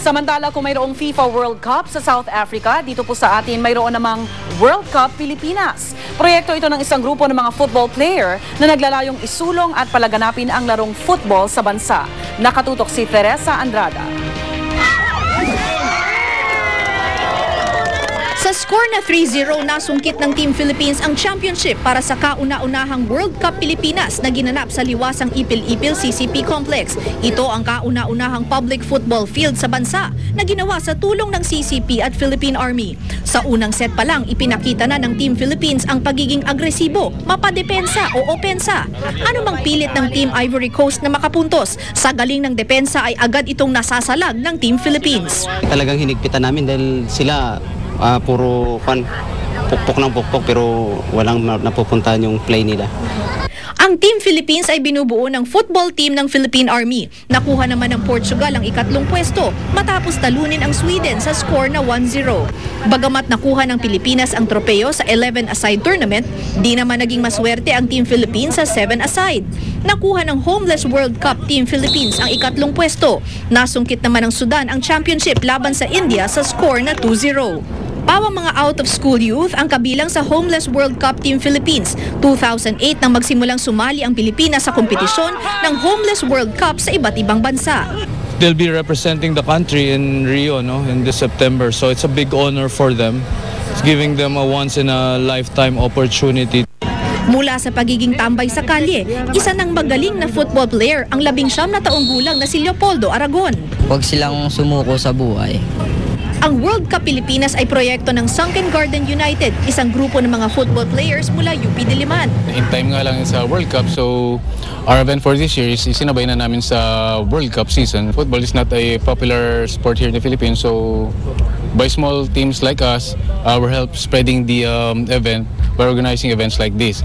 Samantala, kung mayroong FIFA World Cup sa South Africa, dito po sa atin mayroon namang World Cup Pilipinas. Proyekto ito ng isang grupo ng mga football player na naglalayong isulong at palaganapin ang larong football sa bansa. Nakatutok si Teresa Andrada. Sa score na 3-0, nasungkit ng Team Philippines ang championship para sa kauna-unahang World Cup Pilipinas na ginanap sa liwasang Ipil-Ipil CCP Complex. Ito ang kauna-unahang public football field sa bansa na ginawa sa tulong ng CCP at Philippine Army. Sa unang set pa lang, ipinakita na ng Team Philippines ang pagiging agresibo, mapadepensa o opensa. Anumang pilit ng Team Ivory Coast na makapuntos, sa galing ng depensa ay agad itong nasasalag ng Team Philippines. Talagang hinigpitan namin dahil sila puro pukpok ng pukpok pero walang napupuntahan yung play nila. Ang Team Philippines ay binubuo ng football team ng Philippine Army. Nakuha naman ng Portugal ang ikatlong pwesto matapos talunin ang Sweden sa score na 1-0. Bagamat nakuha ng Pilipinas ang tropeo sa 11-a-side tournament, di naman naging maswerte ang Team Philippines sa 7-a-side. Nakuha ng Homeless World Cup Team Philippines ang ikatlong pwesto. Nasungkit naman ng Sudan ang championship laban sa India sa score na 2-0. Pawang mga out-of-school youth ang kabilang sa Homeless World Cup Team Philippines. 2008 nang magsimulang sumali ang Pilipinas sa kompetisyon ng Homeless World Cup sa iba't ibang bansa. They'll be representing the country in Rio, in this September. So it's a big honor for them. It's giving them a once-in-a-lifetime opportunity. Mula sa pagiging tambay sa kalye, isa ng magaling na football player ang 19 na taong gulang na si Leopoldo Aragon. Huwag silang sumuko sa buhay. Ang World Cup Pilipinas ay proyekto ng Sunken Garden United, isang grupo ng mga football players mula UP Diliman. In time nga lang sa World Cup, so our event for this year is isinabay na namin sa World Cup season. Football is not a popular sport here in the Philippines, so by small teams like us, we're help spreading the event by organizing events like this.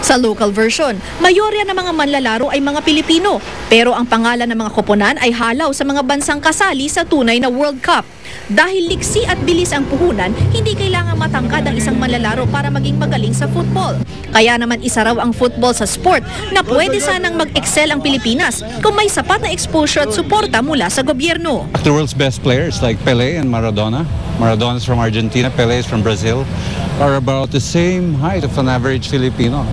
Sa local version, mayorya ng mga manlalaro ay mga Pilipino, pero ang pangalan ng mga koponan ay halaw sa mga bansang kasali sa tunay na World Cup. Dahil liksi at bilis ang puhunan, hindi kailangang matangkad ang isang manlalaro para maging magaling sa football. Kaya naman isa raw ang football sa sport na pwede sanang mag-excel ang Pilipinas kung may sapat na exposure at suporta mula sa gobyerno. The world's best players like Pelé and Maradona. Maradona's from Argentina, Pelé is from Brazil, are about the same height of an average Filipino.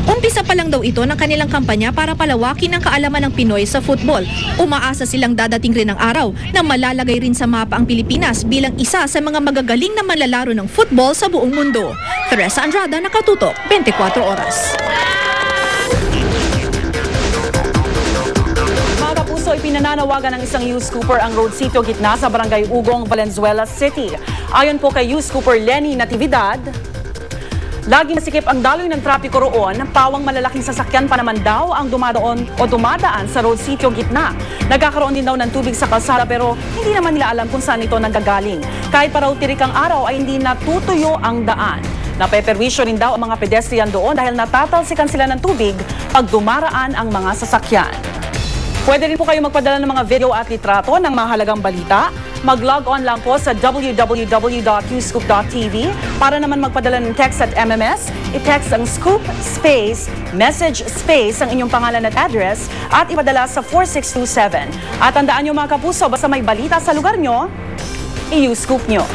Umpisa pa lang daw ito ng kanilang kampanya para palawakin ang kaalaman ng Pinoy sa football. Umaasa silang dadating rin ang araw na malalagay rin sa mapa ang Pilipinas bilang isa sa mga magagaling na manlalaro ng football sa buong mundo. Teresa Andrada, Nakatutok, 24 Oras. Mga kapuso, ipinananawagan ng isang youth scooper ang road sitio gitna sa Barangay Ugong, Valenzuela City. Ayon po kay youth scooper Lenny Natividad, laging masikip ang daloy ng trapiko roon, pawang malalaking sasakyan pa naman daw ang dumadaan sa road sitio gitna. Nagkakaroon din daw ng tubig sa kalsada pero hindi naman nila alam kung saan ito nanggagaling. Kahit pa raw tirik ang araw ay hindi natutuyo ang daan. Napeperwisyo rin daw ang mga pedestrian doon dahil natatalsikan sila ng tubig pag dumaraan ang mga sasakyan. Pwede rin po kayo magpadala ng mga video at litrato ng mahalagang balita. Mag-log on lang po sa www.uscoop.tv. Para naman magpadala ng text at MMS, i-text ang scoop space, message space ang inyong pangalan at address at ipadala sa 4627. At tandaan nyo mga kapuso, basta may balita sa lugar nyo, i-uscoop nyo.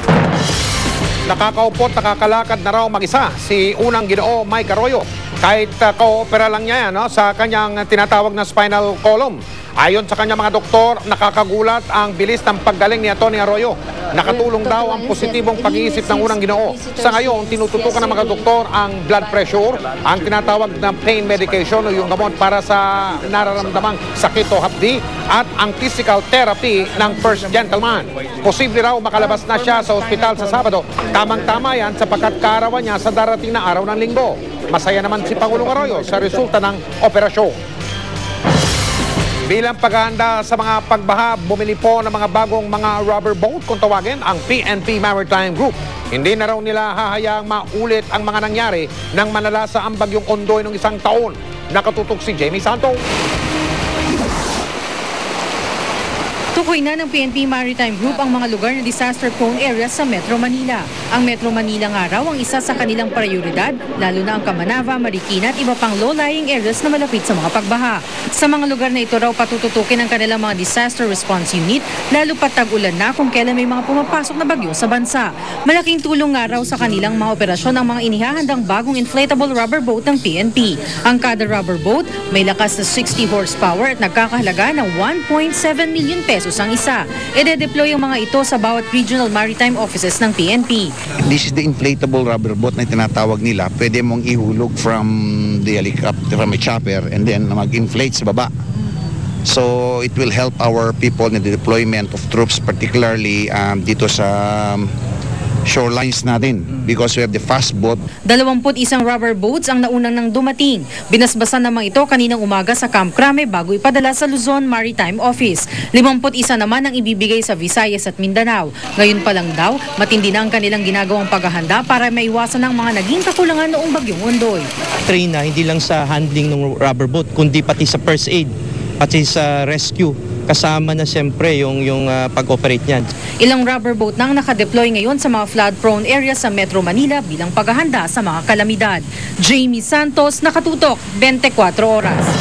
Nakakaupo at nakakalakad na raw mag-isa si unang Ginoo Mike Arroyo. Kahit ko-opera lang niya sa kanyang tinatawag na spinal column. Ayon sa kanyang mga doktor, nakakagulat ang bilis ng paggaling ni Tony Arroyo. Nakatulong daw ang positibong pag-iisip ng unang Ginoo. Sa ngayon, tinututukan ng mga doktor ang blood pressure, ang tinatawag na pain medication o yung gamot para sa nararamdamang sakit o hapdi, at ang physical therapy ng first gentleman. Posible raw makalabas na siya sa ospital sa Sabado. Tamang-tama yan sapagkat kaarawan niya sa darating na araw ng Linggo. Masaya naman si Pangulong Arroyo sa resulta ng operasyon. Bilang paghahanda sa mga pagbaha, bumili po ng mga bagong mga rubber boat kung tawagin ang PNP Maritime Group. Hindi na raw nila hahayaang maulit ang mga nangyari nang manalasa ang bagyong Ondoy noong isang taon. Nakatutok si Jamie Santos. Tukoy na ng PNP Maritime Group ang mga lugar na disaster-prone areas sa Metro Manila. Ang Metro Manila nga raw ang isa sa kanilang prioridad, lalo na ang Kamanava, Marikina at iba pang low-lying areas na malapit sa mga pagbaha. Sa mga lugar na ito raw patututukin ang kanilang mga disaster response unit, lalo pat tag-ulan na kung kailan may mga pumapasok na bagyo sa bansa. Malaking tulong nga raw sa kanilang mga operasyon ang mga inihahandang bagong inflatable rubber boat ng PNP. Ang kada rubber boat may lakas na 60 horsepower at nagkakahalaga ng 1.7 million pesos ang isa. I-deploy ang mga ito sa bawat regional maritime offices ng PNP. This is the inflatable rubber boat na tinatawag nila. Pwede mong ihulog from the helicopter, from a chopper, and then mag-inflate sa baba. So it will help our people in the deployment of troops, particularly dito sa shorelines natin because we have the fast boat. 21 rubber boats ang naunang nang dumating. Binasbasan naman ito kaninang umaga sa Camp Crame bago ipadala sa Luzon Maritime Office. 51 naman ang ibibigay sa Visayas at Mindanao. Ngayon pa lang daw, matindi na ang kanilang ginagawang paghahanda para maiwasan ang mga naging kakulangan noong bagyong Ondoy. Train na hindi lang sa handling ng rubber boat kundi pati sa first aid, pati sa rescue. Kasama na siyempre yung pag-operate niyan. Ilang rubber boat na ang nakadeploy ngayon sa mga flood-prone areas sa Metro Manila bilang paghahanda sa mga kalamidad. Jamie Santos, Nakatutok, 24 Oras.